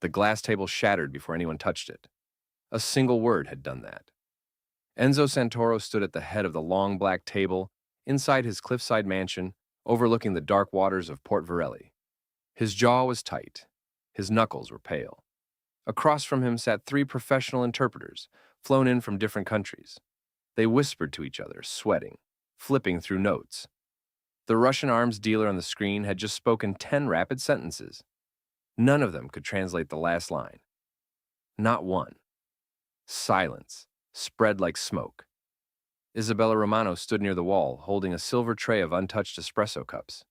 The glass table shattered before anyone touched it. A single word had done that. Enzo Santoro stood at the head of the long black table inside his cliffside mansion overlooking the dark waters of Port Verelli. His jaw was tight. His knuckles were pale. Across from him sat three professional interpreters, flown in from different countries. They whispered to each other, sweating, flipping through notes. The Russian arms dealer on the screen had just spoken 10 rapid sentences. None of them could translate the last line. Not one. Silence spread like smoke. Isabella Romano stood near the wall, holding a silver tray of untouched espresso cups.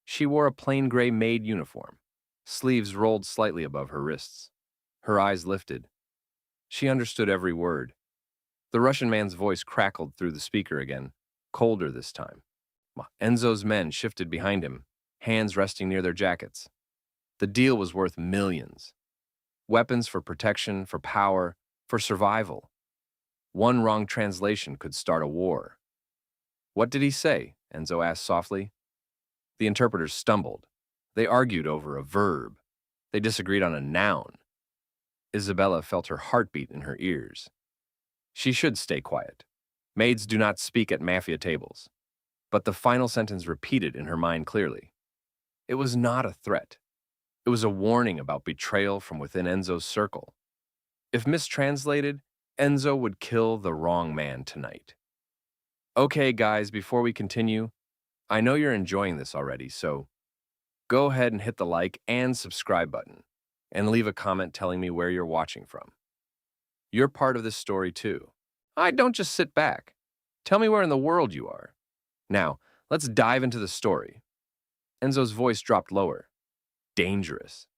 She wore a plain gray Maid uniform, sleeves rolled slightly above her wrists. Her eyes lifted. She understood every word. The Russian man's voice crackled through the speaker again, colder this time. Enzo's men shifted behind him, hands resting near their jackets. The deal was worth millions. Weapons for protection, for power, for survival. One wrong translation could start a war. "What did he say?" Enzo asked softly. The interpreters stumbled. They argued over a verb. They disagreed on a noun. Isabella felt her heartbeat in her ears. She should stay quiet. Maids do not speak at Mafia tables. But the final sentence repeated in her mind clearly. It was not a threat. It was a warning about betrayal from within Enzo's circle. If mistranslated, Enzo would kill the wrong man tonight. Okay, guys, before we continue, I know you're enjoying this already, so go ahead and hit the like and subscribe button, and leave a comment telling me where you're watching from. You're part of this story too. Don't just sit back. Tell me where in the world you are. Now, let's dive into the story. Enzo's voice dropped lower. Dangerous.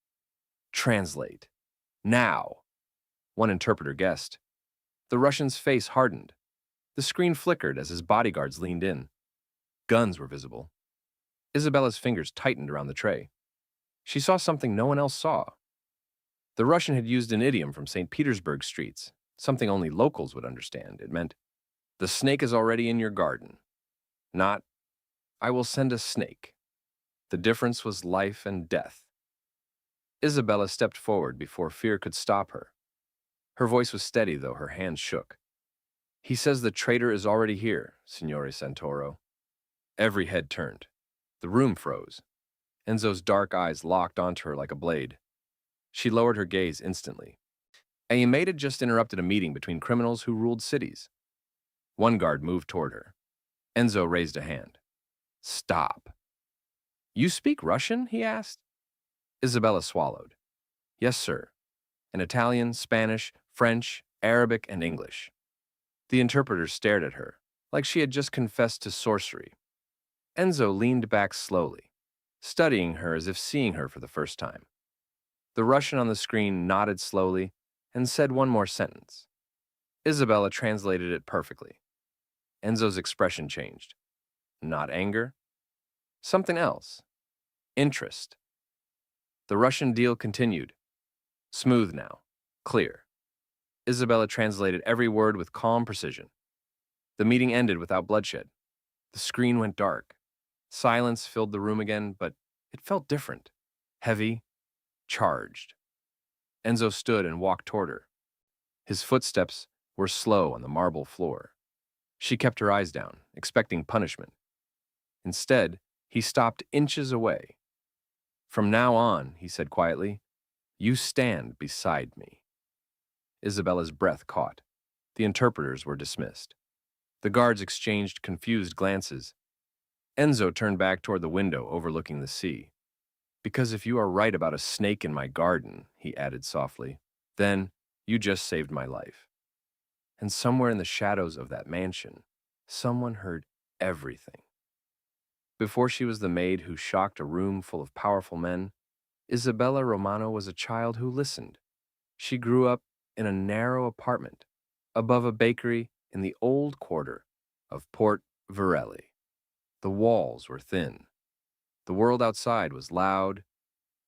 Translate. Now. One interpreter guessed. The Russian's face hardened. The screen flickered as his bodyguards leaned in. Guns were visible. Isabella's fingers tightened around the tray. She saw something no one else saw. The Russian had used an idiom from St. Petersburg streets, something only locals would understand. It meant, "The snake is already in your garden." Not, "I will send a snake." The difference was life and death. Isabella stepped forward before fear could stop her. Her voice was steady, though her hands shook. "He says the traitor is already here, Signore Santoro." Every head turned. The room froze. Enzo's dark eyes locked onto her like a blade. She lowered her gaze instantly. A maid had just interrupted a meeting between criminals who ruled cities. One guard moved toward her. Enzo raised a hand. "Stop." "You speak Russian?" he asked. Isabella swallowed. "Yes, sir. In Italian, Spanish, French, Arabic, and English." The interpreter stared at her, like she had just confessed to sorcery. Enzo leaned back slowly, studying her as if seeing her for the first time. The Russian on the screen nodded slowly and said one more sentence. Isabella translated it perfectly. Enzo's expression changed. Not anger. Something else. Interest. The Russian deal continued. Smooth now. Clear. Isabella translated every word with calm precision. The meeting ended without bloodshed. The screen went dark. Silence filled the room again, but it felt different. Heavy, charged. Enzo stood and walked toward her. His footsteps were slow on the marble floor. She kept her eyes down, expecting punishment. Instead, he stopped inches away. "From now on," he said quietly, "you stand beside me." Isabella's breath caught. The interpreters were dismissed. The guards exchanged confused glances. Enzo turned back toward the window overlooking the sea. "Because if you are right about a snake in my garden," he added softly, "then you just saved my life." And somewhere in the shadows of that mansion, someone heard everything. Before she was the maid who shocked a room full of powerful men, Isabella Romano was a child who listened. She grew up in a narrow apartment above a bakery in the old quarter of Port Verelli. The walls were thin. The world outside was loud.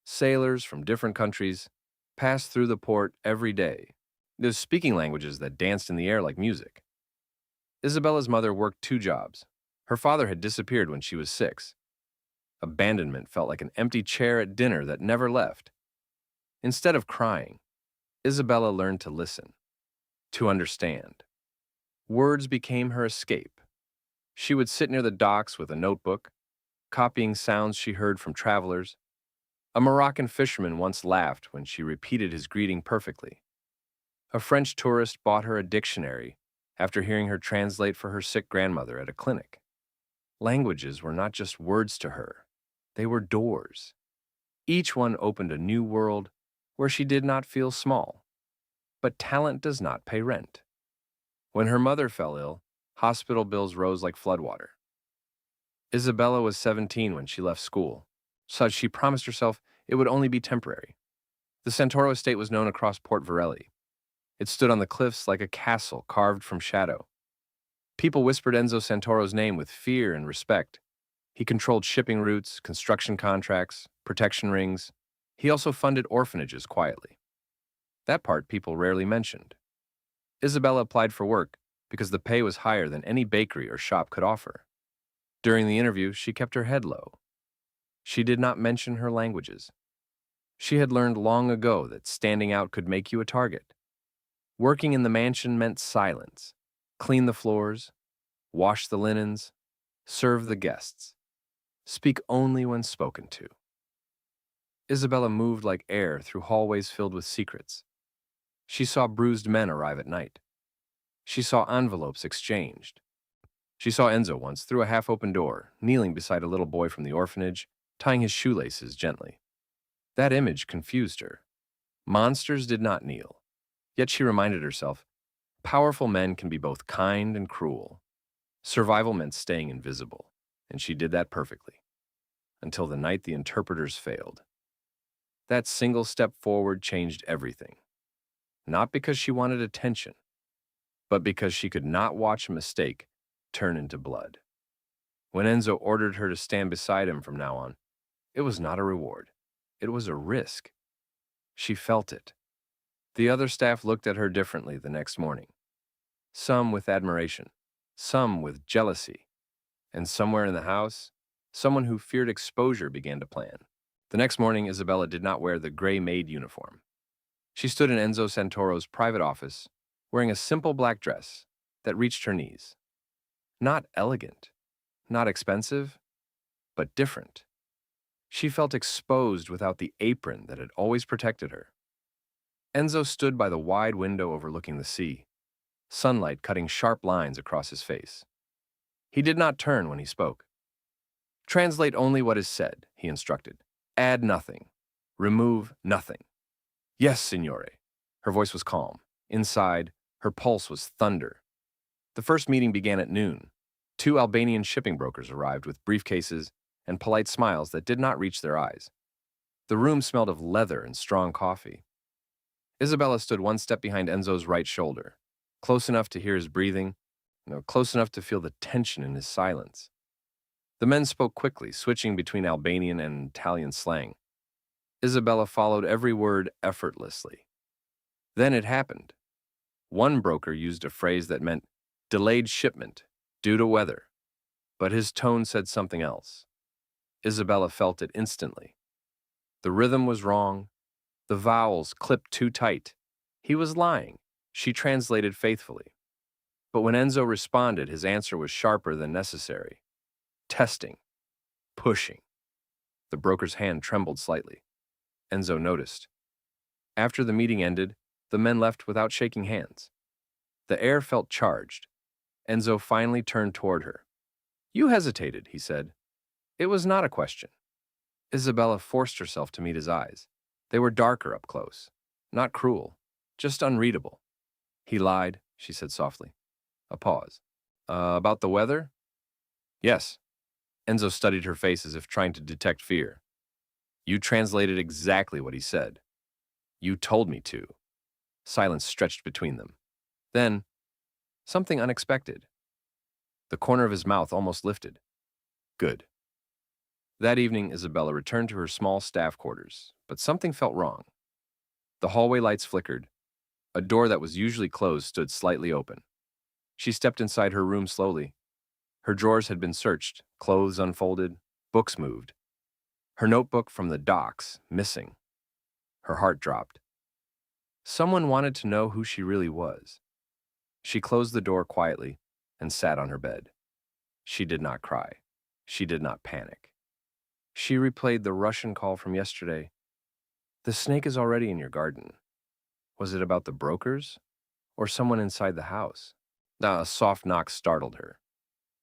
Sailors from different countries passed through the port every day. They were speaking languages that danced in the air like music. Isabella's mother worked 2 jobs. Her father had disappeared when she was 6. Abandonment felt like an empty chair at dinner that never left. Instead of crying, Isabella learned to listen, to understand. Words became her escape. She would sit near the docks with a notebook, copying sounds she heard from travelers. A Moroccan fisherman once laughed when she repeated his greeting perfectly. A French tourist bought her a dictionary after hearing her translate for her sick grandmother at a clinic. Languages were not just words to her, they were doors. Each one opened a new world where she did not feel small. But talent does not pay rent. When her mother fell ill, hospital bills rose like floodwater. Isabella was 17 when she left school, so she promised herself it would only be temporary. The Santoro estate was known across Port Varelli. It stood on the cliffs like a castle carved from shadow. People whispered Enzo Santoro's name with fear and respect. He controlled shipping routes, construction contracts, protection rings. He also funded orphanages quietly. That part people rarely mentioned. Isabella applied for work because the pay was higher than any bakery or shop could offer. During the interview, she kept her head low. She did not mention her languages. She had learned long ago that standing out could make you a target. Working in the mansion meant silence. Clean the floors, wash the linens, serve the guests. Speak only when spoken to. Isabella moved like air through hallways filled with secrets. She saw bruised men arrive at night. She saw envelopes exchanged. She saw Enzo once through a half-open door, kneeling beside a little boy from the orphanage, tying his shoelaces gently. That image confused her. Monsters did not kneel. Yet she reminded herself, powerful men can be both kind and cruel. Survival meant staying invisible, and she did that perfectly. Until the night the interpreters failed. That single step forward changed everything. Not because she wanted attention, but because she could not watch a mistake turn into blood. When Enzo ordered her to stand beside him from now on, it was not a reward. It was a risk. She felt it. The other staff looked at her differently the next morning. Some with admiration, some with jealousy, and somewhere in the house, someone who feared exposure began to plan. The next morning, Isabella did not wear the gray Maid uniform. She stood in Enzo Santoro's private office, wearing a simple black dress that reached her knees. Not elegant, not expensive, but different. She felt exposed without the apron that had always protected her. Enzo stood by the wide window overlooking the sea, sunlight cutting sharp lines across his face. He did not turn when he spoke. Translate only what is said, he instructed. Add nothing. Remove nothing. Yes, signore. Her voice was calm. Inside, her pulse was thunder. The first meeting began at noon. 2 Albanian shipping brokers arrived with briefcases and polite smiles that did not reach their eyes. The room smelled of leather and strong coffee. Isabella stood one step behind Enzo's right shoulder, close enough to hear his breathing, close enough to feel the tension in his silence. The men spoke quickly, switching between Albanian and Italian slang. Isabella followed every word effortlessly. Then it happened. One broker used a phrase that meant delayed shipment due to weather, but his tone said something else. Isabella felt it instantly. The rhythm was wrong. The vowels clipped too tight. He was lying. She translated faithfully. But when Enzo responded, his answer was sharper than necessary. Testing. Pushing. The broker's hand trembled slightly. Enzo noticed. After the meeting ended, the men left without shaking hands. The air felt charged. Enzo finally turned toward her. You hesitated, he said. It was not a question. Isabella forced herself to meet his eyes. They were darker up close. Not cruel, just unreadable. He lied, she said softly. A pause. About the weather? Yes. Enzo studied her face as if trying to detect fear. You translated exactly what he said. You told me to. Silence stretched between them. Then, something unexpected. The corner of his mouth almost lifted. Good. That evening, Isabella returned to her small staff quarters, but something felt wrong. The hallway lights flickered. A door that was usually closed stood slightly open. She stepped inside her room slowly. Her drawers had been searched, clothes unfolded, books moved. Her notebook from the docks, missing. Her heart dropped. Someone wanted to know who she really was. She closed the door quietly and sat on her bed. She did not cry. She did not panic. She replayed the Russian call from yesterday. The snake is already in your garden. Was it about the brokers or someone inside the house? A soft knock startled her.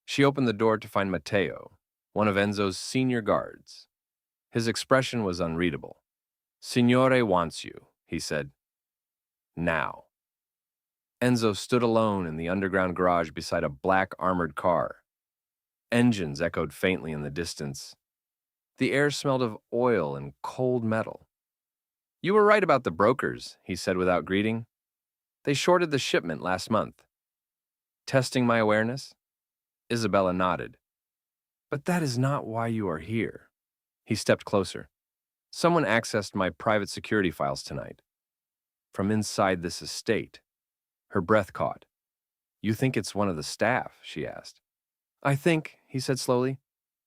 She opened the door to find Matteo, one of Enzo's senior guards. His expression was unreadable. Signore wants you, he said. Now. Enzo stood alone in the underground garage beside a black armored car. Engines echoed faintly in the distance. The air smelled of oil and cold metal. You were right about the brokers, he said without greeting. They shorted the shipment last month. Testing my awareness? Isabella nodded. But that is not why you are here. He stepped closer. Someone accessed my private security files tonight. From inside this estate. Her breath caught. You think it's one of the staff? She asked. I think, he said slowly,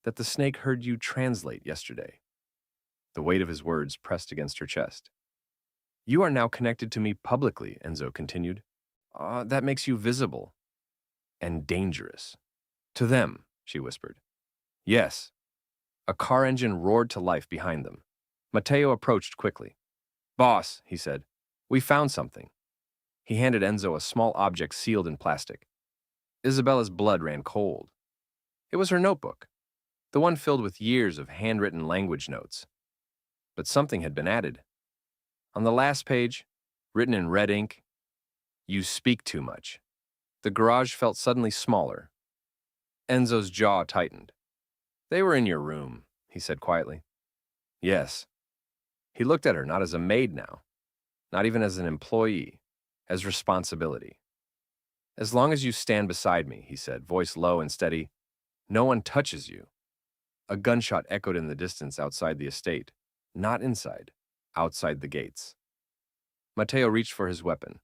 that the snake heard you translate yesterday. The weight of his words pressed against her chest. You are now connected to me publicly, Enzo continued. That makes you visible. And dangerous. To them, she whispered. Yes. A car engine roared to life behind them. Matteo approached quickly. Boss, he said, we found something. He handed Enzo a small object sealed in plastic. Isabella's blood ran cold. It was her notebook, the one filled with years of handwritten language notes. But something had been added. On the last page, written in red ink, you speak too much. The garage felt suddenly smaller. Enzo's jaw tightened. They were in your room, he said quietly. Yes. He looked at her not as a maid now, not even as an employee, as responsibility. As long as you stand beside me, he said, voice low and steady, no one touches you. A gunshot echoed in the distance outside the estate, not inside, outside the gates. Matteo reached for his weapon.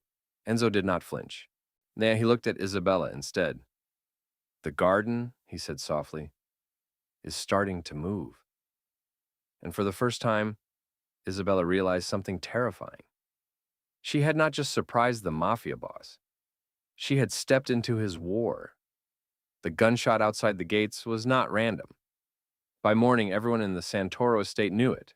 Enzo did not flinch. Nah, he looked at Isabella instead. The garden, he said softly, is starting to move. And for the first time, Isabella realized something terrifying. She had not just surprised the Mafia boss. She had stepped into his war. The gunshot outside the gates was not random. By morning, everyone in the Santoro estate knew it.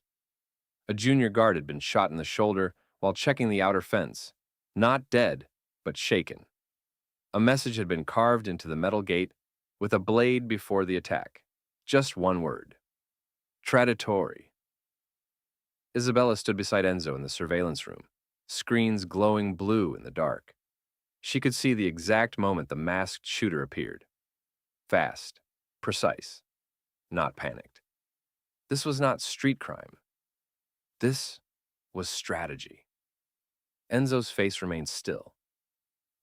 A junior guard had been shot in the shoulder while checking the outer fence, not dead, but shaken. A message had been carved into the metal gate with a blade before the attack. Just one word. Traditori. Isabella stood beside Enzo in the surveillance room, screens glowing blue in the dark. She could see the exact moment the masked shooter appeared. Fast, precise, not panicked. This was not street crime. This was strategy. Enzo's face remained still,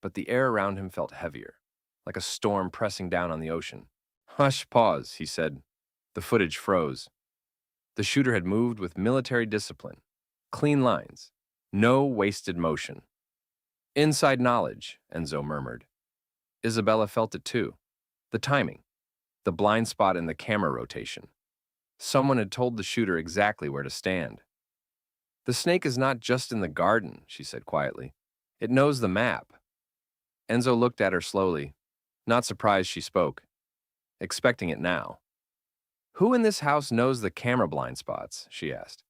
but the air around him felt heavier, like a storm pressing down on the ocean. Hush, pause, he said. The footage froze. The shooter had moved with military discipline, clean lines, no wasted motion. Inside knowledge, Enzo murmured. Isabella felt it too. The timing, the blind spot in the camera rotation. Someone had told the shooter exactly where to stand. The snake is not just in the garden, she said quietly. It knows the map. Enzo looked at her slowly, not surprised she spoke, expecting it now. Who in this house knows the camera blind spots? She asked.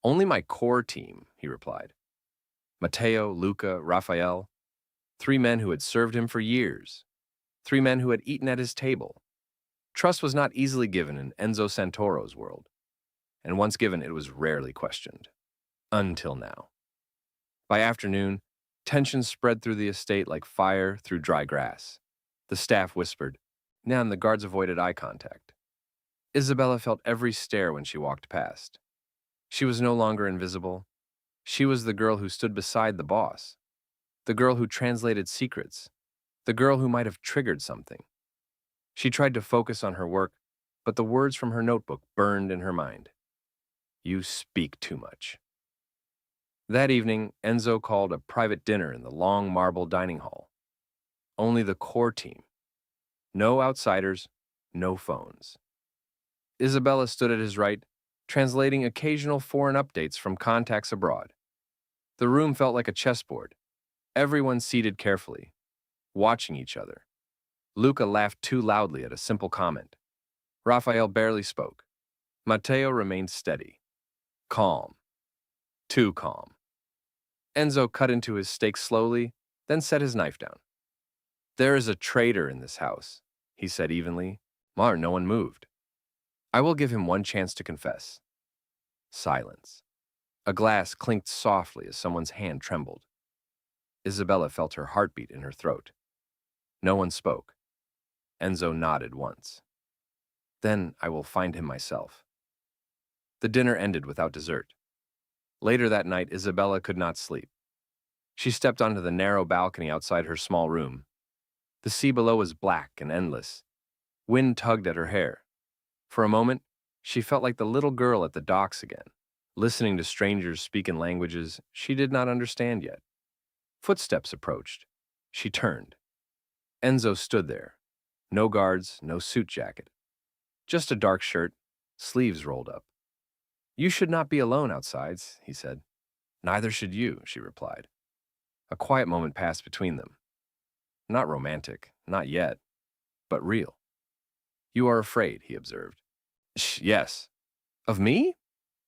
Only my core team, he replied. Matteo, Luca, Raphael. 3 men who had served him for years. 3 men who had eaten at his table. Trust was not easily given in Enzo Santoro's world, and once given, it was rarely questioned. Until now. By afternoon, tension spread through the estate like fire through dry grass. The staff whispered, and the guards avoided eye contact. Isabella felt every stare when she walked past. She was no longer invisible. She was the girl who stood beside the boss, the girl who translated secrets, the girl who might have triggered something. She tried to focus on her work, but the words from her notebook burned in her mind. You speak too much. That evening, Enzo called a private dinner in the long marble dining hall. Only the core team. No outsiders, no phones. Isabella stood at his right, translating occasional foreign updates from contacts abroad. The room felt like a chessboard, everyone seated carefully, watching each other. Luca laughed too loudly at a simple comment. Raphael barely spoke. Matteo remained steady, calm, too calm. Enzo cut into his steak slowly, then set his knife down. "There is a traitor in this house," he said evenly. No one moved. "I will give him one chance to confess." Silence. A glass clinked softly as someone's hand trembled. Isabella felt her heartbeat in her throat. No one spoke. Enzo nodded once. "Then I will find him myself." The dinner ended without dessert. Later that night, Isabella could not sleep. She stepped onto the narrow balcony outside her small room. The sea below was black and endless. Wind tugged at her hair. For a moment, she felt like the little girl at the docks again, listening to strangers speak in languages she did not understand yet. Footsteps approached. She turned. Enzo stood there. No guards, no suit jacket. Just a dark shirt, sleeves rolled up. "You should not be alone outside," he said. "Neither should you," she replied. A quiet moment passed between them. Not romantic, not yet, but real. "You are afraid," he observed. Yes." "Of me?"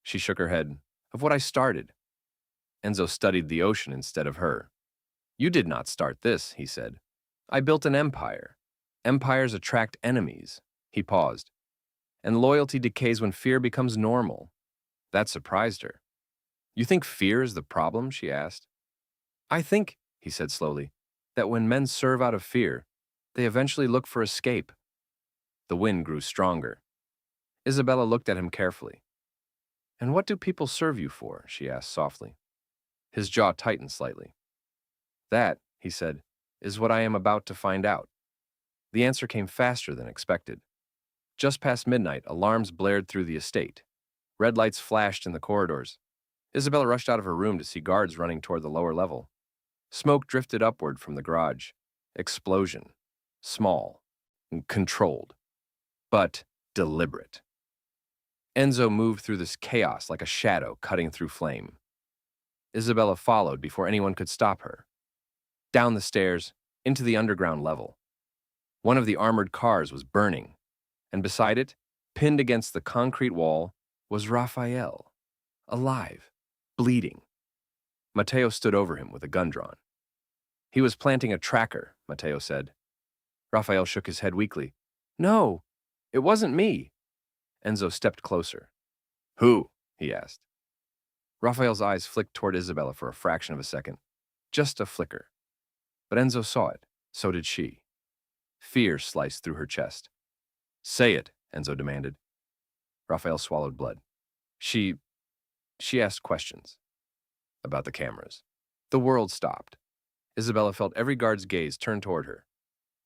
She shook her head. "Of what I started." Enzo studied the ocean instead of her. "You did not start this," he said. "I built an empire. Empires attract enemies." He paused. "And loyalty decays when fear becomes normal." That surprised her. "You think fear is the problem?" she asked. "I think," he said slowly, "that when men serve out of fear, they eventually look for escape." The wind grew stronger. Isabella looked at him carefully. "And what do people serve you for?" she asked softly. His jaw tightened slightly. "That," he said, "is what I am about to find out." The answer came faster than expected. Just past midnight, alarms blared through the estate. Red lights flashed in the corridors. Isabella rushed out of her room to see guards running toward the lower level. Smoke drifted upward from the garage. Explosion. Small. Controlled. But deliberate. Enzo moved through this chaos like a shadow cutting through flame. Isabella followed before anyone could stop her. Down the stairs, into the underground level. One of the armored cars was burning, and beside it, pinned against the concrete wall, was Raphael, alive, bleeding. Matteo stood over him with a gun drawn. "He was planting a tracker," Matteo said. Raphael shook his head weakly. "No, it wasn't me." Enzo stepped closer. "Who?" he asked. Raphael's eyes flicked toward Isabella for a fraction of a second. Just a flicker. But Enzo saw it. So did she. Fear sliced through her chest. "Say it," Enzo demanded. Raphael swallowed blood. She asked questions. About the cameras. The world stopped. Isabella felt every guard's gaze turn toward her.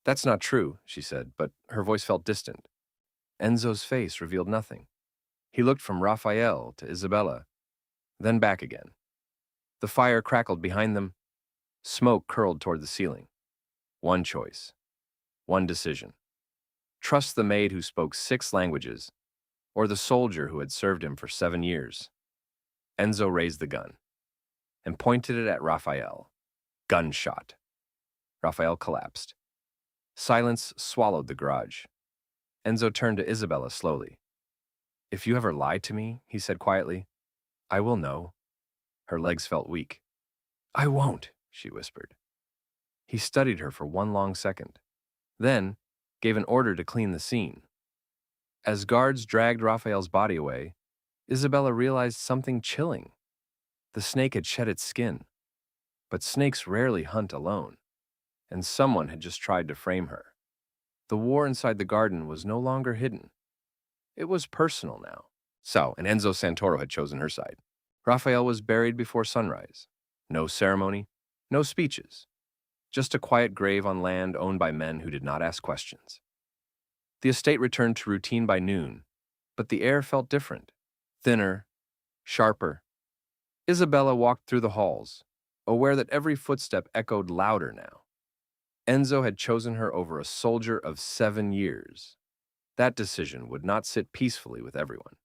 "That's not true," she said, but her voice felt distant. Enzo's face revealed nothing. He looked from Raphael to Isabella, then back again. The fire crackled behind them. Smoke curled toward the ceiling. One choice. One decision. Trust the maid who spoke 6 languages, or the soldier who had served him for 7 years. Enzo raised the gun and pointed it at Raphael. Gunshot. Raphael collapsed. Silence swallowed the garage. Enzo turned to Isabella slowly. "If you ever lie to me," he said quietly, "I will know." Her legs felt weak. "I won't," she whispered. He studied her for one long second, then gave an order to clean the scene. As guards dragged Raphael's body away, Isabella realized something chilling. The snake had shed its skin, but snakes rarely hunt alone, and someone had just tried to frame her. The war inside the garden was no longer hidden. It was personal now. And Enzo Santoro had chosen her side. Raphael was buried before sunrise. No ceremony, no speeches. Just a quiet grave on land owned by men who did not ask questions. The estate returned to routine by noon, but the air felt different. Thinner, sharper. Isabella walked through the halls, aware that every footstep echoed louder now. Enzo had chosen her over a soldier of 7 years. That decision would not sit peacefully with everyone.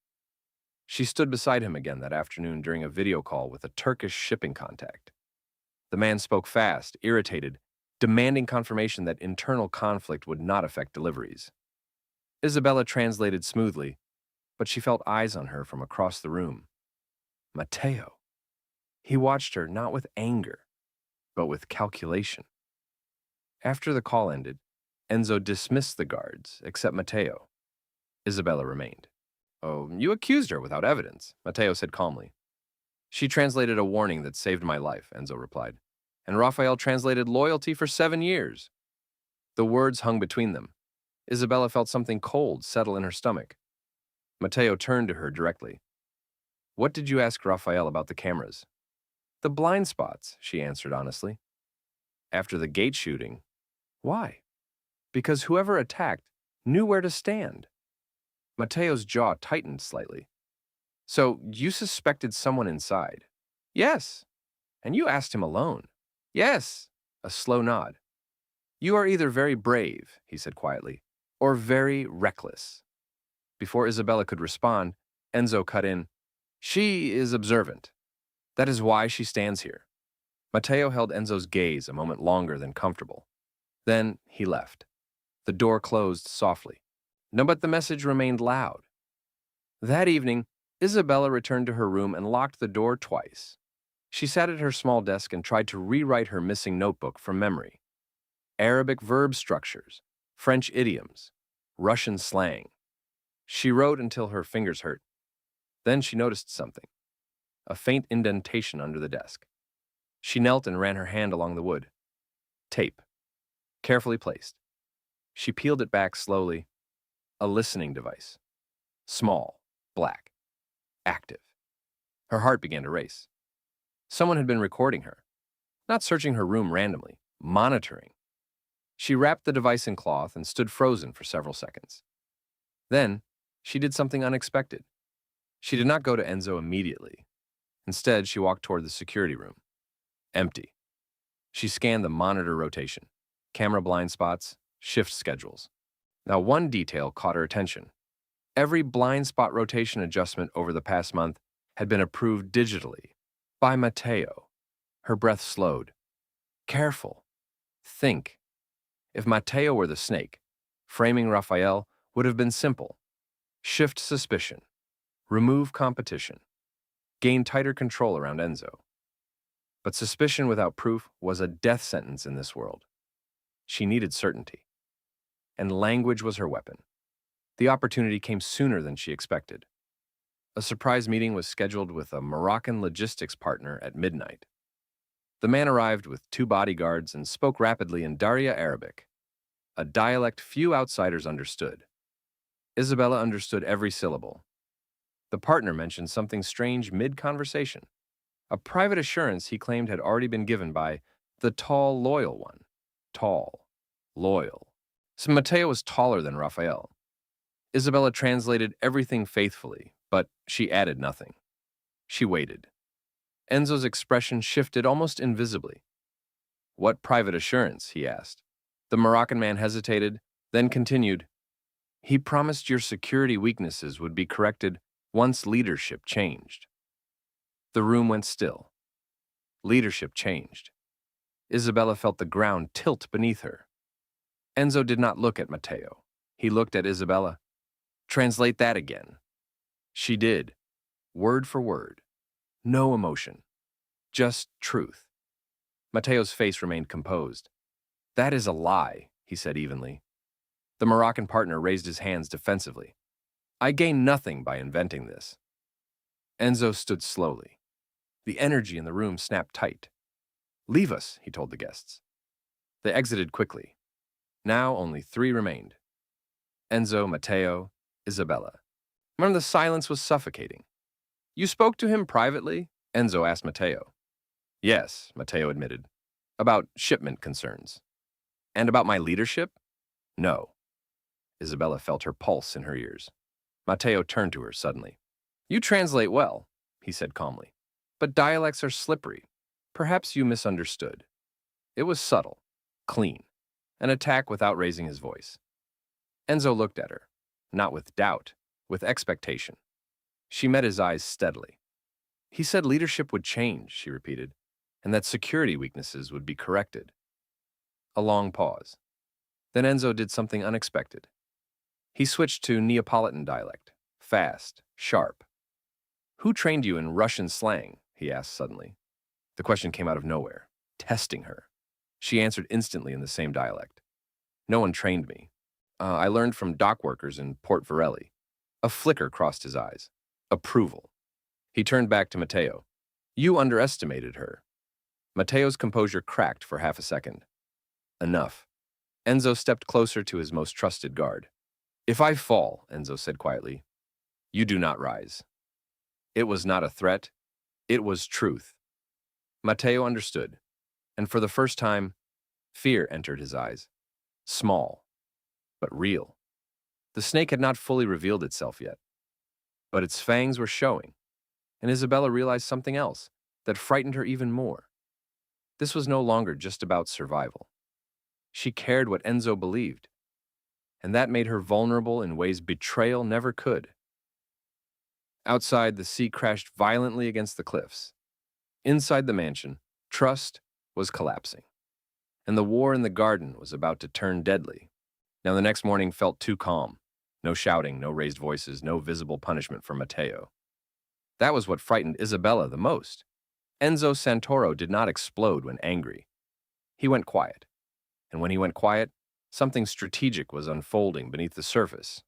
She stood beside him again that afternoon during a video call with a Turkish shipping contact. The man spoke fast, irritated, demanding confirmation that internal conflict would not affect deliveries. Isabella translated smoothly, but she felt eyes on her from across the room. Matteo. He watched her not with anger, but with calculation. After the call ended, Enzo dismissed the guards, except Matteo. Isabella remained. Oh, you accused her without evidence, Matteo said calmly. She translated a warning that saved my life, Enzo replied. And Raphael translated loyalty for 7 years. The words hung between them. Isabella felt something cold settle in her stomach. Matteo turned to her directly. What did you ask Raphael about the cameras? The blind spots, she answered honestly. After the gate shooting. Why? Because whoever attacked knew where to stand. Matteo's jaw tightened slightly. So you suspected someone inside? Yes. And you asked him alone? Yes. A slow nod. You are either very brave, he said quietly, or very reckless. Before Isabella could respond, Enzo cut in. She is observant. That is why she stands here. Matteo held Enzo's gaze a moment longer than comfortable. Then he left. The door closed softly. No, but the message remained loud. That evening, Isabella returned to her room and locked the door twice. She sat at her small desk and tried to rewrite her missing notebook from memory. Arabic verb structures, French idioms, Russian slang. She wrote until her fingers hurt. Then she noticed something. A faint indentation under the desk. She knelt and ran her hand along the wood. Tape. Carefully placed. She peeled it back slowly. A listening device. Small, black, active. Her heart began to race. Someone had been recording her. Not searching her room randomly, monitoring. She wrapped the device in cloth and stood frozen for several seconds. Then, she did something unexpected. She did not go to Enzo immediately. Instead, she walked toward the security room. Empty. She scanned the monitor rotation, camera blind spots, shift schedules. Now, one detail caught her attention. Every blind spot rotation adjustment over the past month had been approved digitally by Matteo. Her breath slowed. Careful. Think. If Matteo were the snake, framing Raphael would have been simple. Shift suspicion. Remove competition. Gain tighter control around Enzo. But suspicion without proof was a death sentence in this world. She needed certainty. And language was her weapon. The opportunity came sooner than she expected. A surprise meeting was scheduled with a Moroccan logistics partner at midnight. The man arrived with 2 bodyguards and spoke rapidly in Darija Arabic, a dialect few outsiders understood. Isabella understood every syllable. The partner mentioned something strange mid-conversation, a private assurance he claimed had already been given by the tall, loyal one. Tall, loyal. So Matteo was taller than Raphael. Isabella translated everything faithfully, but she added nothing. She waited. Enzo's expression shifted almost invisibly. What private assurance? He asked. The Moroccan man hesitated, then continued. He promised your security weaknesses would be corrected once leadership changed. The room went still. Leadership changed. Isabella felt the ground tilt beneath her. Enzo did not look at Matteo. He looked at Isabella. Translate that again. She did, word for word. No emotion. Just truth. Matteo's face remained composed. That is a lie, he said evenly. The Moroccan partner raised his hands defensively. I gain nothing by inventing this. Enzo stood slowly. The energy in the room snapped tight. Leave us, he told the guests. They exited quickly. Now only 3 remained. Enzo, Matteo, Isabella. The silence was suffocating. You spoke to him privately? Enzo asked Matteo. Yes, Matteo admitted. About shipment concerns. And about my leadership? No. Isabella felt her pulse in her ears. Matteo turned to her suddenly. You translate well, he said calmly. But dialects are slippery. Perhaps you misunderstood. It was subtle, clean, an attack without raising his voice. Enzo looked at her, not with doubt, with expectation. She met his eyes steadily. He said leadership would change, she repeated, and that security weaknesses would be corrected. A long pause. Then Enzo did something unexpected. He switched to Neapolitan dialect, fast, sharp. Who trained you in Russian slang? He asked suddenly. The question came out of nowhere, testing her. She answered instantly in the same dialect. No one trained me. I learned from dock workers in Port Varelli. A flicker crossed his eyes. Approval. He turned back to Matteo. You underestimated her. Matteo's composure cracked for half a second. Enough. Enzo stepped closer to his most trusted guard. If I fall, Enzo said quietly, you do not rise. It was not a threat. It was truth. Matteo understood, and for the first time, fear entered his eyes. Small, but real. The snake had not fully revealed itself yet, but its fangs were showing, and Isabella realized something else that frightened her even more. This was no longer just about survival. She cared what Enzo believed, and that made her vulnerable in ways betrayal never could. Outside, the sea crashed violently against the cliffs. Inside the mansion, trust was collapsing, and the war in the garden was about to turn deadly. Now the next morning felt too calm. No shouting, no raised voices, no visible punishment for Matteo. That was what frightened Isabella the most. Enzo Santoro did not explode when angry. He went quiet. And when he went quiet, something strategic was unfolding beneath the surface.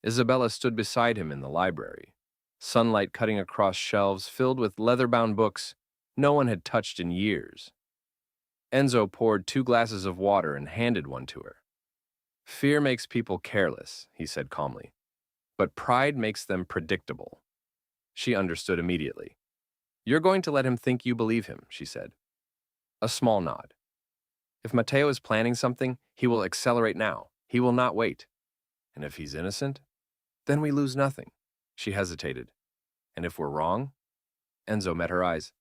Isabella stood beside him in the library, sunlight cutting across shelves filled with leather-bound books no one had touched in years. Enzo poured 2 glasses of water and handed one to her. Fear makes people careless, he said calmly, but pride makes them predictable. She understood immediately. You're going to let him think you believe him, she said. A small nod. If Matteo is planning something, he will accelerate now. He will not wait. And if he's innocent, then we lose nothing. She hesitated. And if we're wrong? Enzo met her eyes.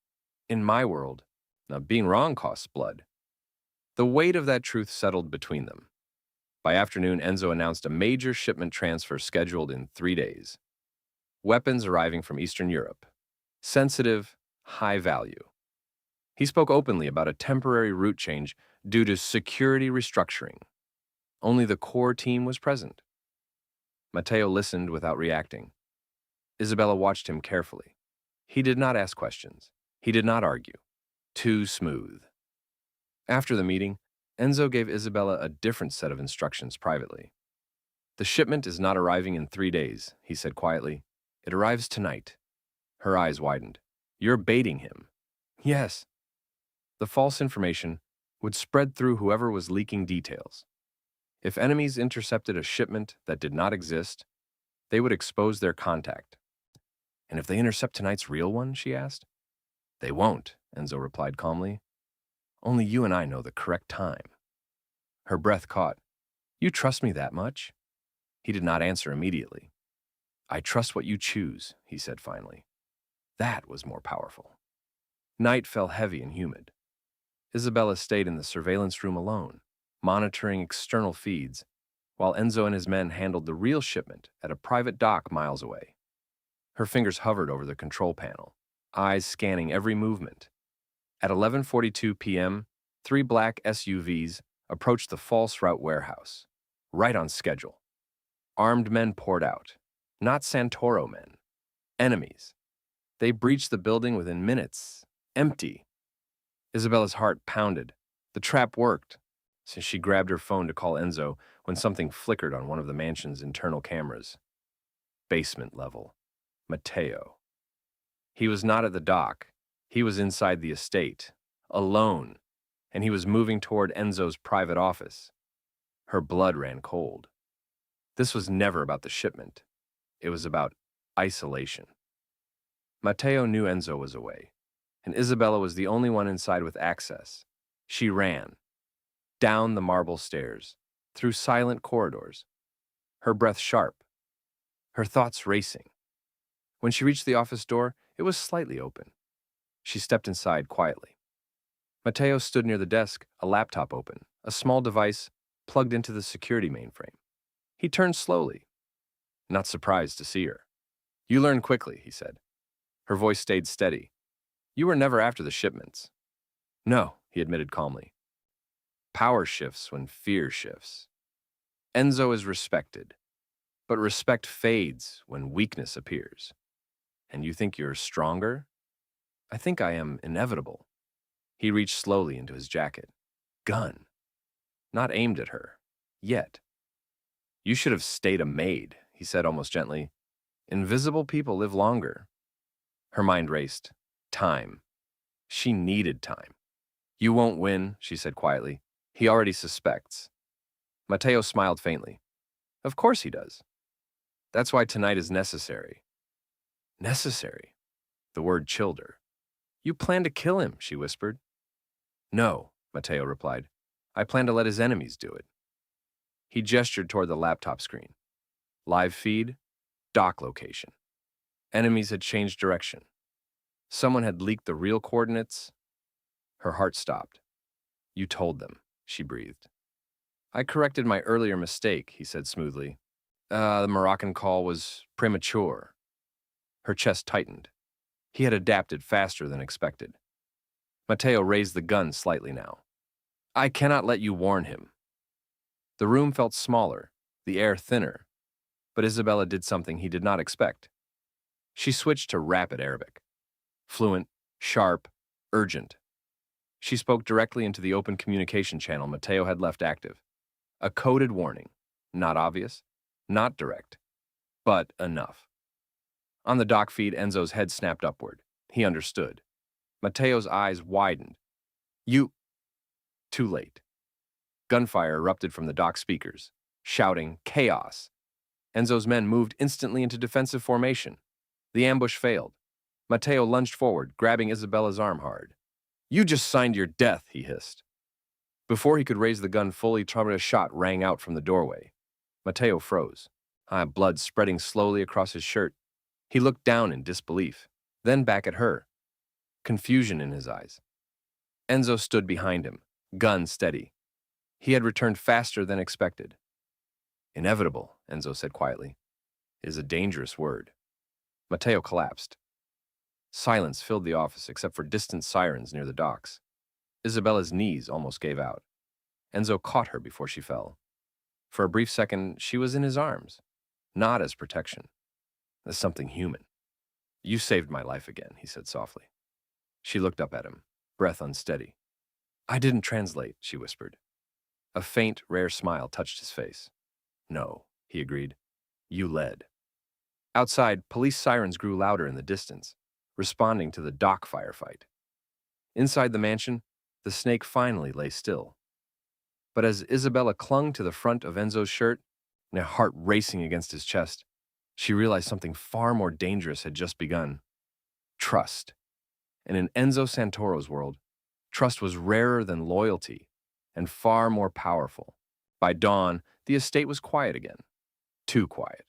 In my world, now being wrong costs blood. The weight of that truth settled between them. By afternoon, Enzo announced a major shipment transfer scheduled in 3 days. Weapons arriving from Eastern Europe. Sensitive, high value. He spoke openly about a temporary route change due to security restructuring. Only the core team was present. Matteo listened without reacting. Isabella watched him carefully. He did not ask questions. He did not argue. Too smooth. After the meeting, Enzo gave Isabella a different set of instructions privately. The shipment is not arriving in 3 days, he said quietly. It arrives tonight. Her eyes widened. You're baiting him. Yes. The false information would spread through whoever was leaking details. If enemies intercepted a shipment that did not exist, they would expose their contact. And if they intercept tonight's real one, she asked. They won't, Enzo replied calmly. Only you and I know the correct time. Her breath caught. You trust me that much? He did not answer immediately. I trust what you choose, he said finally. That was more powerful. Night fell heavy and humid. Isabella stayed in the surveillance room alone, monitoring external feeds, while Enzo and his men handled the real shipment at a private dock miles away. Her fingers hovered over the control panel, eyes scanning every movement. At 11:42 p.m., 3 black SUVs approached the false route warehouse, right on schedule. Armed men poured out, not Santoro men, enemies. They breached the building within minutes, empty. Isabella's heart pounded. The trap worked, since she grabbed her phone to call Enzo when something flickered on one of the mansion's internal cameras. Basement level. Matteo. He was not at the dock. He was inside the estate, alone, and he was moving toward Enzo's private office. Her blood ran cold. This was never about the shipment. It was about isolation. Matteo knew Enzo was away, and Isabella was the only one inside with access. She ran, down the marble stairs, through silent corridors, her breath sharp, her thoughts racing. When she reached the office door, it was slightly open. She stepped inside quietly. Matteo stood near the desk, a laptop open, a small device plugged into the security mainframe. He turned slowly, not surprised to see her. You learn quickly, he said. Her voice stayed steady. You were never after the shipments. No, he admitted calmly. Power shifts when fear shifts. Enzo is respected, but respect fades when weakness appears. And you think you're stronger? I think I am inevitable. He reached slowly into his jacket. Gun. Not aimed at her. Yet. You should have stayed a maid, he said almost gently. Invisible people live longer. Her mind raced. Time. She needed time. You won't win, she said quietly. He already suspects. Matteo smiled faintly. Of course he does. That's why tonight is necessary. Necessary? The word chilled her. You plan to kill him, she whispered. No, Matteo replied. I plan to let his enemies do it. He gestured toward the laptop screen. Live feed, dock location. Enemies had changed direction. Someone had leaked the real coordinates. Her heart stopped. You told them, she breathed. I corrected my earlier mistake, he said smoothly. The Moroccan call was premature. Her chest tightened. He had adapted faster than expected. Matteo raised the gun slightly now. I cannot let you warn him. The room felt smaller, the air thinner, but Isabella did something he did not expect. She switched to rapid Arabic. Fluent, sharp, urgent. She spoke directly into the open communication channel Matteo had left active. A coded warning. Not obvious, not direct, but enough. On the dock feed, Enzo's head snapped upward. He understood. Matteo's eyes widened. You... Too late. Gunfire erupted from the dock speakers, shouting, chaos. Enzo's men moved instantly into defensive formation. The ambush failed. Matteo lunged forward, grabbing Isabella's arm hard. You just signed your death, he hissed. Before he could raise the gun fully, a shot rang out from the doorway. Matteo froze, blood spreading slowly across his shirt. He looked down in disbelief, then back at her, confusion in his eyes. Enzo stood behind him, gun steady. He had returned faster than expected. Inevitable, Enzo said quietly, is a dangerous word. Matteo collapsed. Silence filled the office except for distant sirens near the docks. Isabella's knees almost gave out. Enzo caught her before she fell. For a brief second, she was in his arms, not as protection, as something human. You saved my life again, he said softly. She looked up at him, breath unsteady. I didn't translate, she whispered. A faint, rare smile touched his face. No, he agreed. You led. Outside, police sirens grew louder in the distance, responding to the dock firefight. Inside the mansion, the snake finally lay still. But as Isabella clung to the front of Enzo's shirt, and a heart racing against his chest, she realized something far more dangerous had just begun. Trust. And in Enzo Santoro's world, trust was rarer than loyalty and far more powerful. By dawn, the estate was quiet again. Too quiet.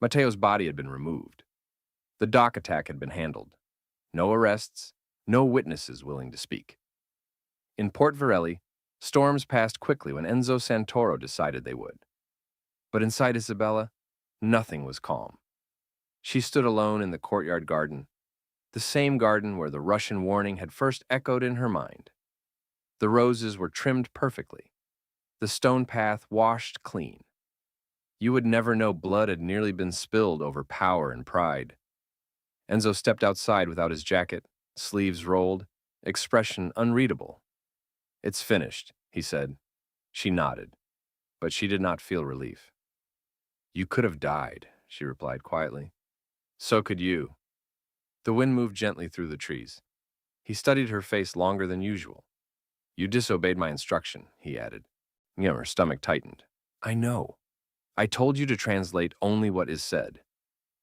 Matteo's body had been removed. The dock attack had been handled. No arrests, no witnesses willing to speak. In Port Varelli, storms passed quickly when Enzo Santoro decided they would. But inside Isabella, nothing was calm. She stood alone in the courtyard garden, the same garden where the Russian warning had first echoed in her mind. The roses were trimmed perfectly, the stone path washed clean. You would never know blood had nearly been spilled over power and pride. Enzo stepped outside without his jacket, sleeves rolled, expression unreadable. It's finished, he said. She nodded, but she did not feel relief. You could have died, she replied quietly. So could you. The wind moved gently through the trees. He studied her face longer than usual. You disobeyed my instruction, he added. Her stomach tightened. I know. I told you to translate only what is said.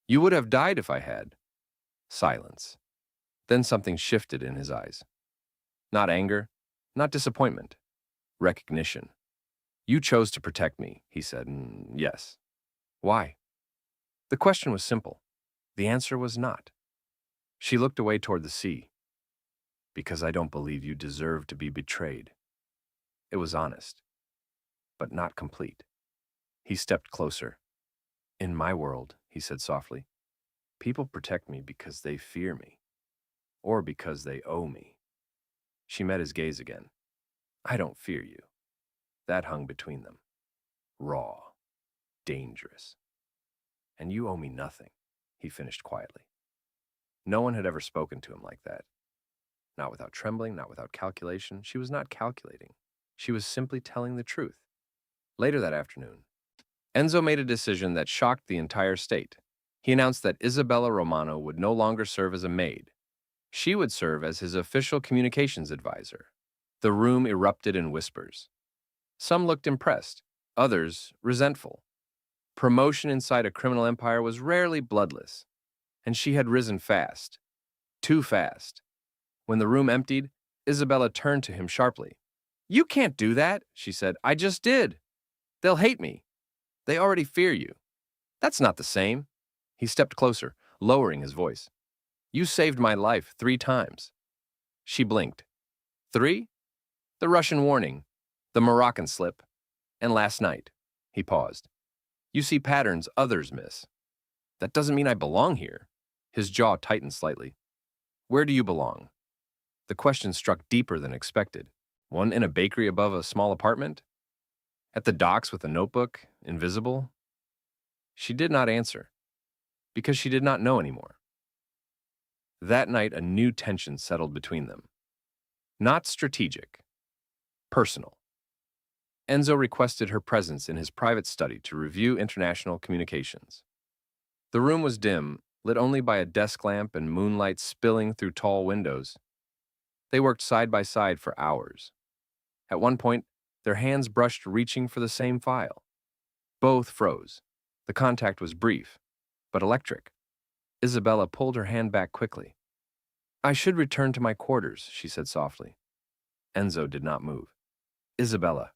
You would have died if I had. Silence. Then something shifted in his eyes. Not anger, not disappointment. Recognition. You chose to protect me, he said. Yes. Why? The question was simple. The answer was not. She looked away toward the sea. Because I don't believe you deserve to be betrayed. It was honest, but not complete. He stepped closer. In my world, he said softly, People protect me because they fear me, or because they owe me. She met his gaze again. I don't fear you. That hung between them. Raw, dangerous. And you owe me nothing, he finished quietly. No one had ever spoken to him like that. Not without trembling, not without calculation. She was not calculating. She was simply telling the truth. Later that afternoon, Enzo made a decision that shocked the entire state. He announced that Isabella Romano would no longer serve as a maid. She would serve as his official communications advisor. The room erupted in whispers. Some looked impressed, others resentful. Promotion inside a criminal empire was rarely bloodless, and she had risen fast. Too fast. When the room emptied, Isabella turned to him sharply. You can't do that, she said. I just did. They'll hate me. They already fear you. That's not the same. He stepped closer, lowering his voice. You saved my life 3 times. She blinked. 3? The Russian warning, the Moroccan slip, and last night. He paused. You see patterns others miss. That doesn't mean I belong here. His jaw tightened slightly. Where do you belong? The question struck deeper than expected. One in a bakery above a small apartment? At the docks with a notebook, invisible? She did not answer, because she did not know anymore. That night, a new tension settled between them. Not strategic, personal. Enzo requested her presence in his private study to review international communications. The room was dim, lit only by a desk lamp and moonlight spilling through tall windows. They worked side by side for hours. At one point, their hands brushed reaching for the same file. Both froze. The contact was brief, but electric. Isabella pulled her hand back quickly. I should return to my quarters, she said softly. Enzo did not move. Isabella.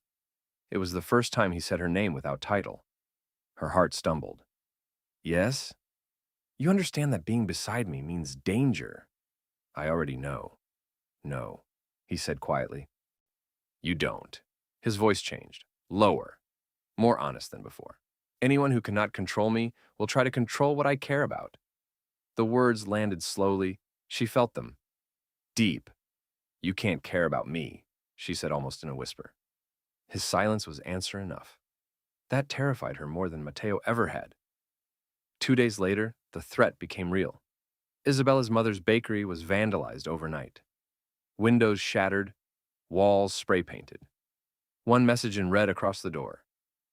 It was the first time he said her name without title. Her heart stumbled. Yes? You understand that being beside me means danger. I already know. No, he said quietly. You don't. His voice changed, lower, more honest than before. Anyone who cannot control me will try to control what I care about. The words landed slowly. She felt them. Deep. You can't care about me, she said almost in a whisper. His silence was answer enough. That terrified her more than Matteo ever had. 2 days later, the threat became real. Isabella's mother's bakery was vandalized overnight. Windows shattered, walls spray-painted. One message in red across the door.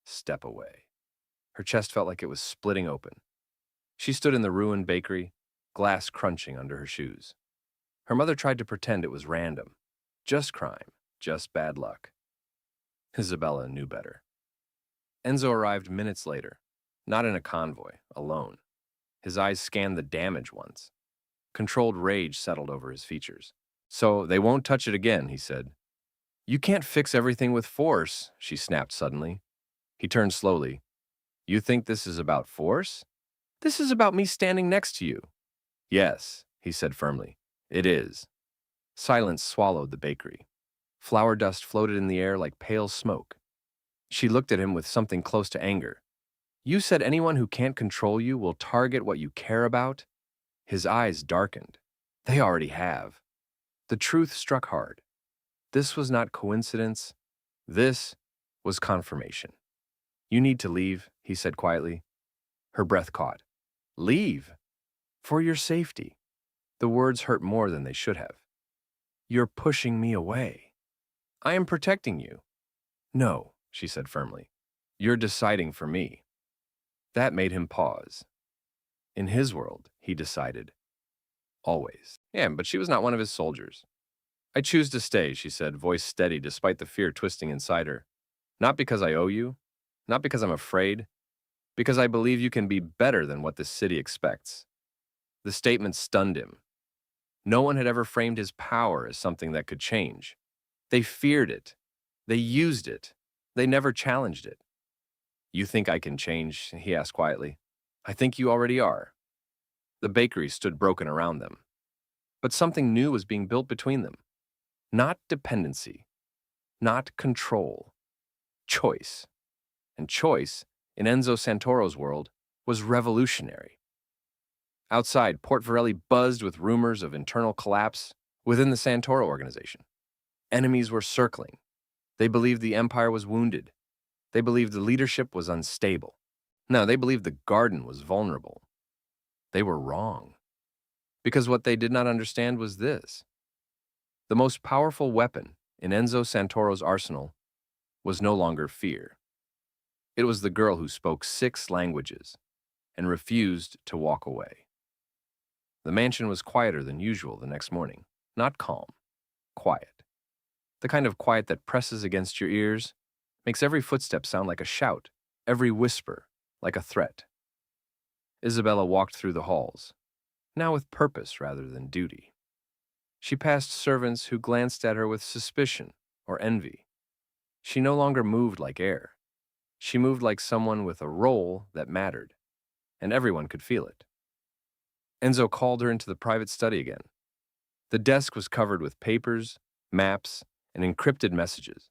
Step away. Her chest felt like it was splitting open. She stood in the ruined bakery, glass crunching under her shoes. Her mother tried to pretend it was random. Just crime, just bad luck. Isabella knew better. Enzo arrived minutes later, not in a convoy, alone. His eyes scanned the damage once. Controlled rage settled over his features. So they won't touch it again, he said. You can't fix everything with force, she snapped suddenly. He turned slowly. You think this is about force? This is about me standing next to you. Yes, he said firmly. It is. Silence swallowed the bakery. Flour dust floated in the air like pale smoke. She looked at him with something close to anger. You said anyone who can't control you will target what you care about? His eyes darkened. They already have. The truth struck hard. This was not coincidence. This was confirmation. You need to leave, he said quietly. Her breath caught. Leave? For your safety. The words hurt more than they should have. You're pushing me away. I am protecting you. No, she said firmly. You're deciding for me. That made him pause. In his world, he decided. Always. Yeah, but she was not one of his soldiers. I choose to stay, she said, voice steady despite the fear twisting inside her. Not because I owe you, not because I'm afraid, because I believe you can be better than what this city expects. The statement stunned him. No one had ever framed his power as something that could change. They feared it. They used it. They never challenged it. You think I can change? He asked quietly. I think you already are. The bakery stood broken around them. But something new was being built between them. Not dependency. Not control. Choice. And choice, in Enzo Santoro's world, was revolutionary. Outside, Port Varelli buzzed with rumors of internal collapse within the Santoro organization. Enemies were circling. They believed the empire was wounded. They believed the leadership was unstable. No, they believed the garden was vulnerable. They were wrong. Because what they did not understand was this. The most powerful weapon in Enzo Santoro's arsenal was no longer fear. It was the girl who spoke 6 languages and refused to walk away. The mansion was quieter than usual the next morning. Not calm, quiet. The kind of quiet that presses against your ears, makes every footstep sound like a shout, every whisper like a threat. Isabella walked through the halls, now with purpose rather than duty. She passed servants who glanced at her with suspicion or envy. She no longer moved like air. She moved like someone with a role that mattered, and everyone could feel it. Enzo called her into the private study again. The desk was covered with papers, maps, and encrypted messages.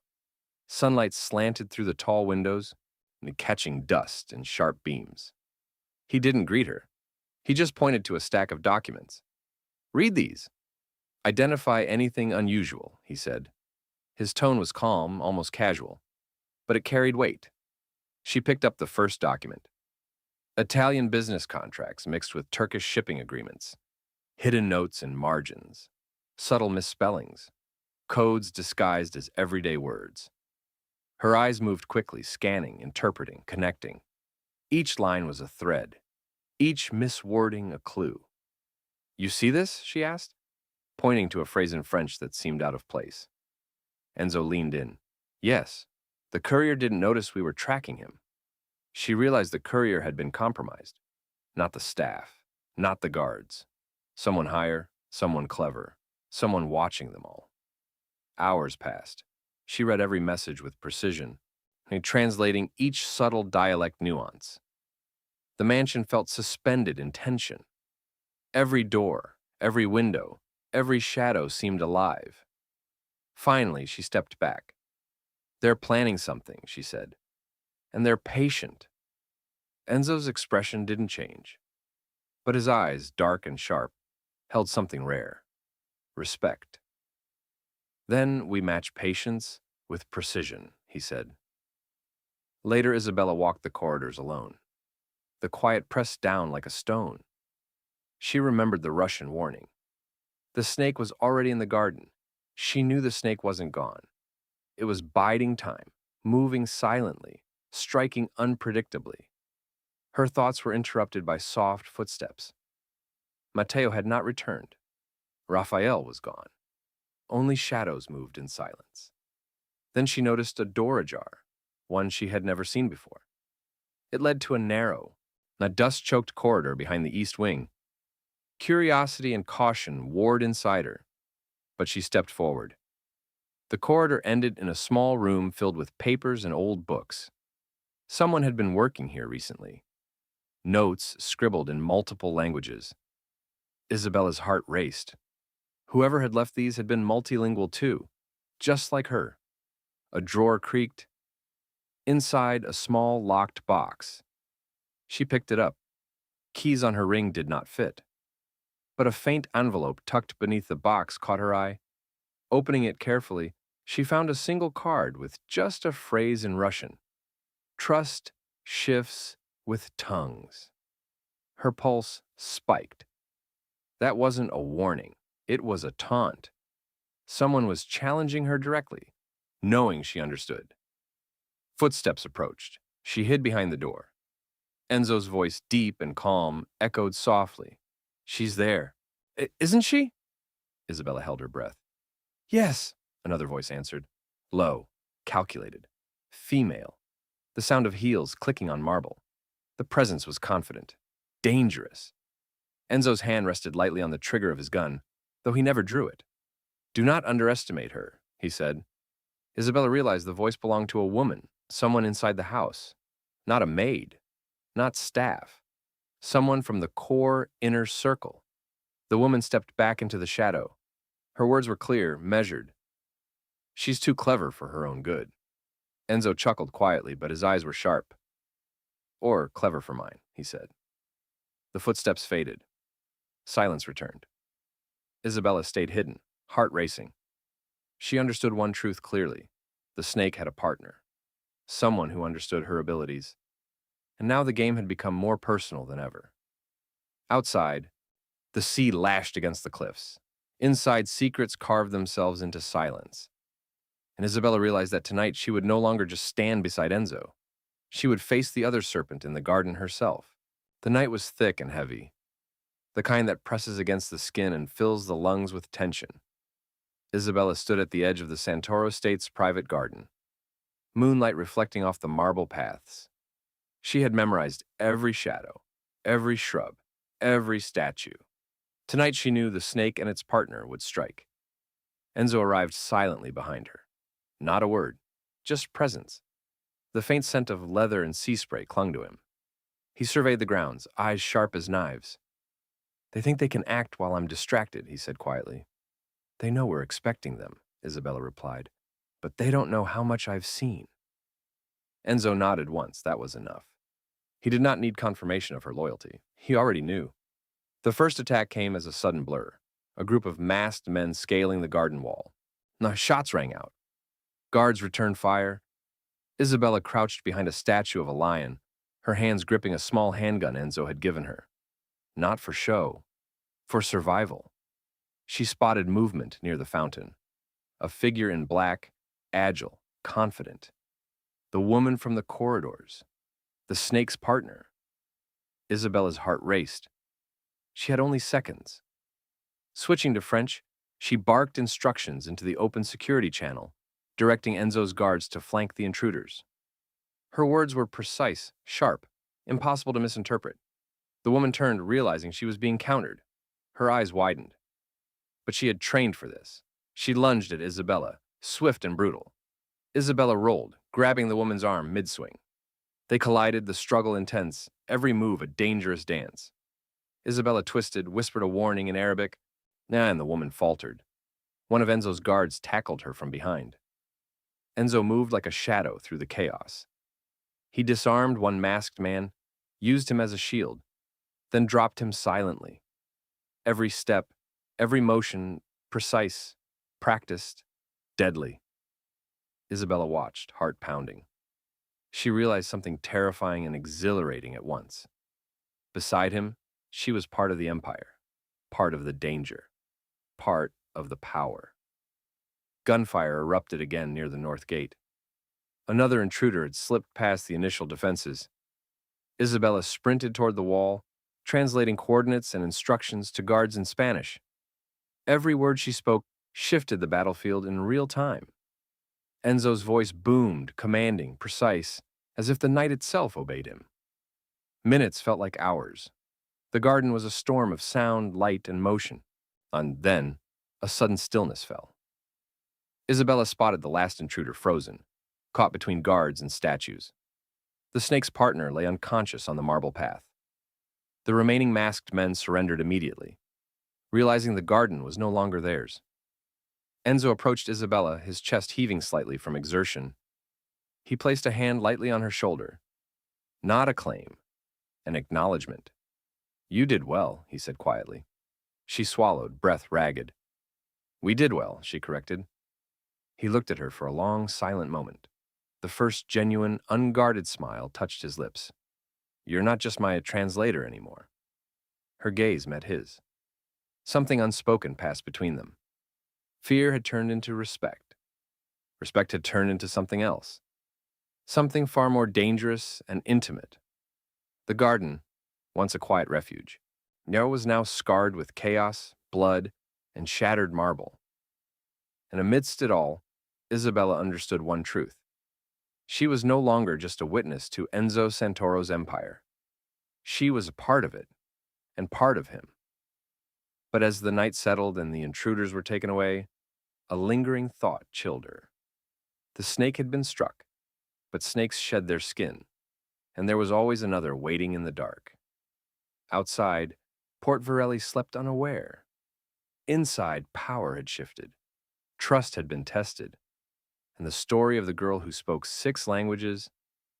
Sunlight slanted through the tall windows, catching dust and sharp beams. He didn't greet her. He just pointed to a stack of documents. "Read these. Identify anything unusual," he said. His tone was calm, almost casual, but it carried weight. She picked up the first document. Italian business contracts mixed with Turkish shipping agreements. Hidden notes and margins. Subtle misspellings. Codes disguised as everyday words. Her eyes moved quickly, scanning, interpreting, connecting. Each line was a thread. Each miswording a clue. "You see this?" she asked, pointing to a phrase in French that seemed out of place. Enzo leaned in. "Yes, the courier didn't notice we were tracking him." She realized the courier had been compromised. Not the staff, not the guards. Someone higher, someone clever, someone watching them all. Hours passed. She read every message with precision, translating each subtle dialect nuance. The mansion felt suspended in tension. Every door, every window, every shadow seemed alive. Finally, she stepped back. "They're planning something," she said. "And they're patient." Enzo's expression didn't change, but his eyes, dark and sharp, held something rare. Respect. "Then we match patience with precision," he said. Later, Isabella walked the corridors alone. The quiet pressed down like a stone. She remembered the Russian warning. The snake was already in the garden. She knew the snake wasn't gone. It was biding time, moving silently, striking unpredictably. Her thoughts were interrupted by soft footsteps. Matteo had not returned. Raphael was gone. Only shadows moved in silence. Then she noticed a door ajar, one she had never seen before. It led to a narrow, dust-choked corridor behind the east wing. Curiosity and caution warred inside her, but she stepped forward. The corridor ended in a small room filled with papers and old books. Someone had been working here recently. Notes scribbled in multiple languages. Isabella's heart raced. Whoever had left these had been multilingual too, just like her. A drawer creaked. Inside, a small locked box. She picked it up. Keys on her ring did not fit. But a faint envelope tucked beneath the box caught her eye. Opening it carefully, she found a single card with just a phrase in Russian. "Trust shifts with tongues." Her pulse spiked. That wasn't a warning. It was a taunt. Someone was challenging her directly, knowing she understood. Footsteps approached. She hid behind the door. Enzo's voice, deep and calm, echoed softly. "She's there." "Isn't she?" Isabella held her breath. "Yes," another voice answered. Low, calculated, female. The sound of heels clicking on marble. The presence was confident, dangerous. Enzo's hand rested lightly on the trigger of his gun, though he never drew it. "Do not underestimate her," he said. Isabella realized the voice belonged to a woman, someone inside the house. Not a maid, not staff. Someone from the core inner circle. The woman stepped back into the shadow. Her words were clear, measured. "She's too clever for her own good." Enzo chuckled quietly, but his eyes were sharp. "Or clever for mine," he said. The footsteps faded. Silence returned. Isabella stayed hidden, heart racing. She understood one truth clearly. The snake had a partner, someone who understood her abilities, and now the game had become more personal than ever. Outside, the sea lashed against the cliffs. Inside, secrets carved themselves into silence. And Isabella realized that tonight she would no longer just stand beside Enzo. She would face the other serpent in the garden herself. The night was thick and heavy, the kind that presses against the skin and fills the lungs with tension. Isabella stood at the edge of the Santoro Estate's private garden, moonlight reflecting off the marble paths. She had memorized every shadow, every shrub, every statue. Tonight she knew the snake and its partner would strike. Enzo arrived silently behind her. Not a word, just presence. The faint scent of leather and sea spray clung to him. He surveyed the grounds, eyes sharp as knives. "They think they can act while I'm distracted," he said quietly. "They know we're expecting them," Isabella replied, "but they don't know how much I've seen." Enzo nodded once, that was enough. He did not need confirmation of her loyalty. He already knew. The first attack came as a sudden blur, a group of masked men scaling the garden wall. Now shots rang out. Guards returned fire. Isabella crouched behind a statue of a lion, her hands gripping a small handgun Enzo had given her. Not for show, for survival. She spotted movement near the fountain. A figure in black, agile, confident. The woman from the corridors. The snake's partner. Isabella's heart raced. She had only seconds. Switching to French, she barked instructions into the open security channel, directing Enzo's guards to flank the intruders. Her words were precise, sharp, impossible to misinterpret. The woman turned, realizing she was being countered. Her eyes widened. But she had trained for this. She lunged at Isabella, swift and brutal. Isabella rolled, grabbing the woman's arm mid-swing. They collided, the struggle intense, every move a dangerous dance. Isabella twisted, whispered a warning in Arabic, and the woman faltered. One of Enzo's guards tackled her from behind. Enzo moved like a shadow through the chaos. He disarmed one masked man, used him as a shield, then dropped him silently. Every step, every motion, precise, practiced, deadly. Isabella watched, heart pounding. She realized something terrifying and exhilarating at once. Beside him, she was part of the empire, part of the danger, part of the power. Gunfire erupted again near the north gate. Another intruder had slipped past the initial defenses. Isabella sprinted toward the wall, translating coordinates and instructions to guards in Spanish. Every word she spoke shifted the battlefield in real time. Enzo's voice boomed, commanding, precise, as if the night itself obeyed him. Minutes felt like hours. The garden was a storm of sound, light, and motion. And then, a sudden stillness fell. Isabella spotted the last intruder frozen, caught between guards and statues. The snake's partner lay unconscious on the marble path. The remaining masked men surrendered immediately, realizing the garden was no longer theirs. Enzo approached Isabella, his chest heaving slightly from exertion. He placed a hand lightly on her shoulder. Not a claim, an acknowledgement. "You did well," he said quietly. She swallowed, breath ragged. "We did well," she corrected. He looked at her for a long, silent moment. The first genuine, unguarded smile touched his lips. "You're not just my translator anymore." Her gaze met his. Something unspoken passed between them. Fear had turned into respect. Respect had turned into something else. Something far more dangerous and intimate. The garden, once a quiet refuge, was now scarred with chaos, blood, and shattered marble. And amidst it all, Isabella understood one truth. She was no longer just a witness to Enzo Santoro's empire. She was a part of it, and part of him. But as the night settled and the intruders were taken away, a lingering thought chilled her. The snake had been struck, but snakes shed their skin, and there was always another waiting in the dark. Outside, Port Varelli slept unaware. Inside, power had shifted. Trust had been tested. And the story of the girl who spoke 6 languages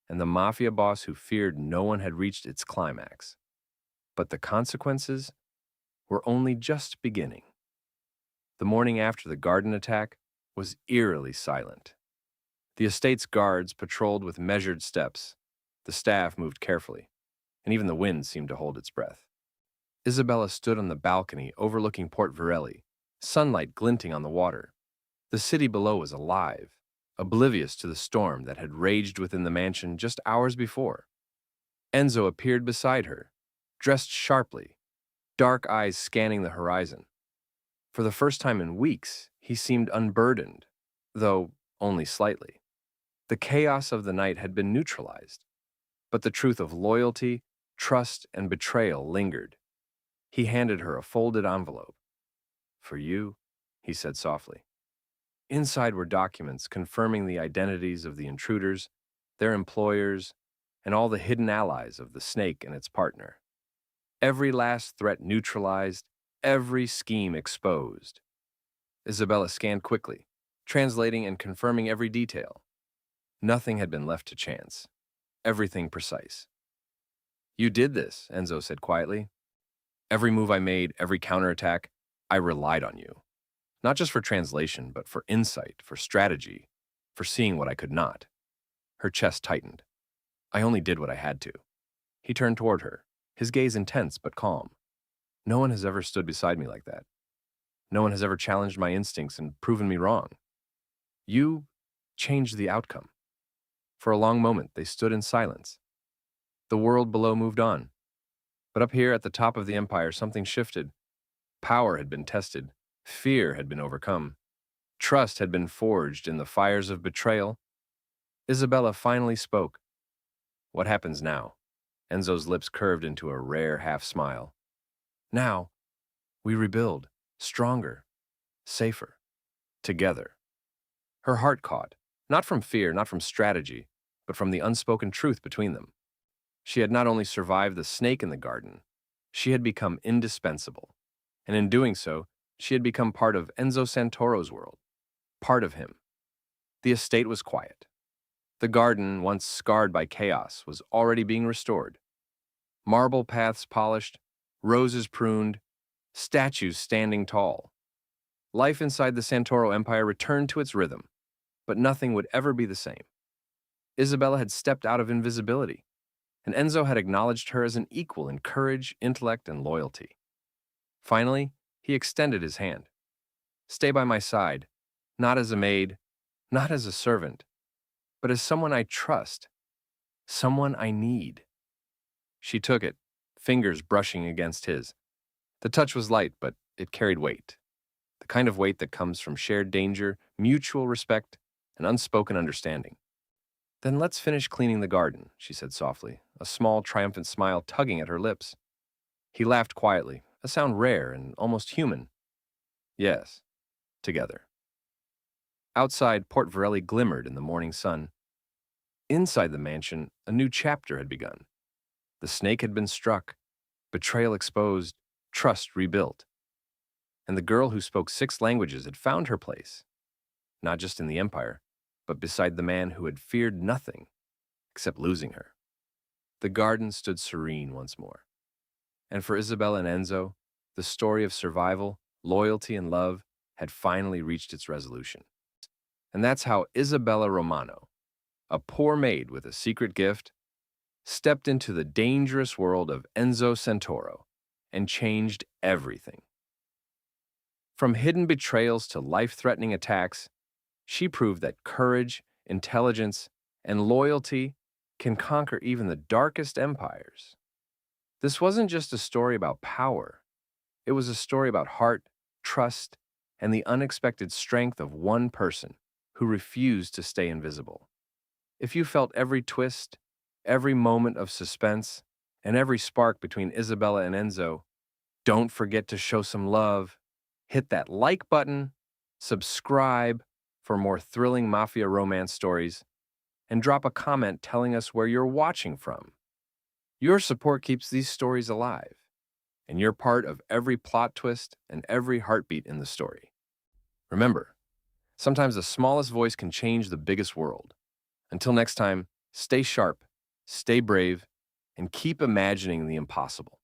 and the mafia boss who feared no one had reached its climax. But the consequences were only just beginning. The morning after the garden attack was eerily silent. The estate's guards patrolled with measured steps. The staff moved carefully, and even the wind seemed to hold its breath. Isabella stood on the balcony overlooking Port Verelli, sunlight glinting on the water. The city below was alive, oblivious to the storm that had raged within the mansion just hours before. Enzo appeared beside her, dressed sharply, dark eyes scanning the horizon. For the first time in weeks, he seemed unburdened, though only slightly. The chaos of the night had been neutralized, but the truth of loyalty, trust, and betrayal lingered. He handed her a folded envelope. "For you," he said softly. Inside were documents confirming the identities of the intruders, their employers, and all the hidden allies of the snake and its partner. Every last threat neutralized, every scheme exposed. Isabella scanned quickly, translating and confirming every detail. Nothing had been left to chance. Everything precise. "You did this," Enzo said quietly. "Every move I made, every counterattack, I relied on you. Not just for translation, but for insight, for strategy, for seeing what I could not." Her chest tightened. "I only did what I had to." He turned toward her, his gaze intense but calm. "No one has ever stood beside me like that. No one has ever challenged my instincts and proven me wrong. You changed the outcome." For a long moment, they stood in silence. The world below moved on. But up here at the top of the empire, something shifted. Power had been tested. Fear had been overcome. Trust had been forged in the fires of betrayal. Isabella finally spoke. "What happens now?" Enzo's lips curved into a rare half-smile. "Now, we rebuild, stronger, safer, together." Her heart caught, not from fear, not from strategy, but from the unspoken truth between them. She had not only survived the snake in the garden, she had become indispensable. And in doing so, she had become part of Enzo Santoro's world, part of him. The estate was quiet. The garden, once scarred by chaos, was already being restored. Marble paths polished, roses pruned, statues standing tall. Life inside the Santoro Empire returned to its rhythm, but nothing would ever be the same. Isabella had stepped out of invisibility, and Enzo had acknowledged her as an equal in courage, intellect, and loyalty. Finally, he extended his hand. "Stay by my side, not as a maid, not as a servant, but as someone I trust, someone I need." She took it, fingers brushing against his. The touch was light, but it carried weight. The kind of weight that comes from shared danger, mutual respect, and unspoken understanding. "Then let's finish cleaning the garden," she said softly, a small, triumphant smile tugging at her lips. He laughed quietly, a sound rare and almost human. "Yes, together." Outside, Port Verelli glimmered in the morning sun. Inside the mansion, a new chapter had begun. The snake had been struck, betrayal exposed, trust rebuilt. And the girl who spoke 6 languages had found her place, not just in the empire, but beside the man who had feared nothing except losing her. The garden stood serene once more. And for Isabella and Enzo, the story of survival, loyalty, and love had finally reached its resolution. And that's how Isabella Romano, a poor maid with a secret gift, stepped into the dangerous world of Enzo Santoro and changed everything. From hidden betrayals to life-threatening attacks, she proved that courage, intelligence, and loyalty can conquer even the darkest empires. This wasn't just a story about power. It was a story about heart, trust, and the unexpected strength of one person who refused to stay invisible. If you felt every twist, every moment of suspense, and every spark between Isabella and Enzo, don't forget to show some love. Hit that like button, subscribe for more thrilling Mafia romance stories, and drop a comment telling us where you're watching from. Your support keeps these stories alive, and you're part of every plot twist and every heartbeat in the story. Remember, sometimes the smallest voice can change the biggest world. Until next time, stay sharp, stay brave, and keep imagining the impossible.